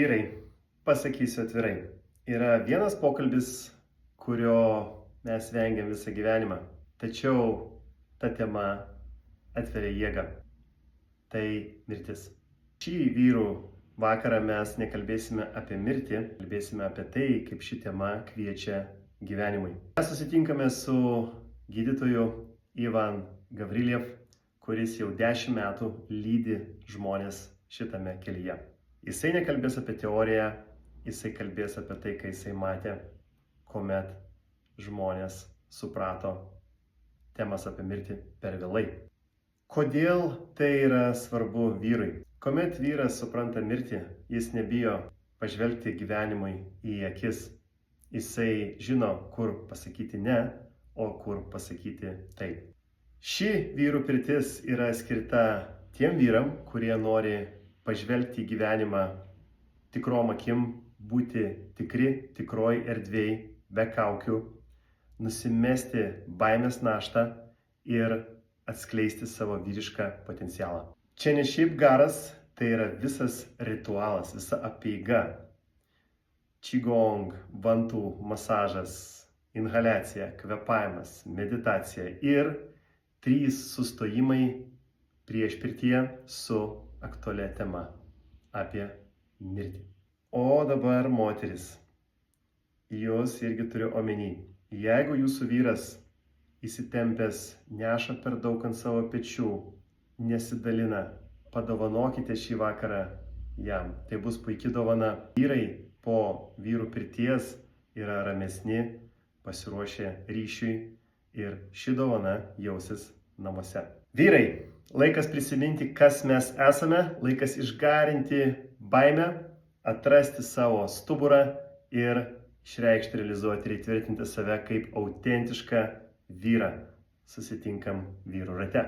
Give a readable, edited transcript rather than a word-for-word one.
Vyrai, pasakysiu atvirai, yra vienas pokalbis, kurio mes vengiam visą gyvenimą, tačiau ta tema atveria jėgą. Tai mirtis. Šį vyrų vakarą mes nekalbėsime apie mirtį, kalbėsime apie tai, kaip ši tema kviečia gyvenimui. Mes susitinkame su gydytoju Ivan Gavriljev, kuris jau 10 metų lydi žmonės šitame kelyje. Jisai nekalbės apie teoriją, jisai kalbės apie tai, ką jisai matė, kuomet žmonės suprato temas apie mirtį per vėlai. Kodėl tai yra svarbu vyrui? Kuomet vyras supranta mirtį, jis nebijo pažvelgti gyvenimui į akis. Jisai žino, kur pasakyti ne, o kur pasakyti taip. Ši vyrų pirtis yra skirta tiem vyram, kurie nori pažvelgti į gyvenimą tikrom akim, būti tikri, tikroj erdvėj, be kaukių, nusimesti baimės naštą ir atskleisti savo vyrišką potencialą. Čia ne šiaip garas, tai yra visas ritualas, visa apeiga. Qigong, vantų masažas, inhaliacija, kvėpavimas, meditacija ir 3 sustojimai prieš pirtyje su aktualia tema apie mirtį. O dabar moteris. Jūs irgi turiu omeny. Jeigu jūsų vyras įsitempęs neša per daug ant savo pečių, nesidalina, padovanokite šį vakarą jam. Tai bus puikia dovana. Vyrai po vyrų pirties yra ramesni, pasiruošę ryšiui ir ši dovana jausis namuose. Vyrai, laikas prisiminti, kas mes esame, laikas išgarinti baimę, atrasti savo stuburą ir išreikšti, realizuoti ir įtvirtinti save kaip autentišką vyrą. Susitinkam vyrų rate.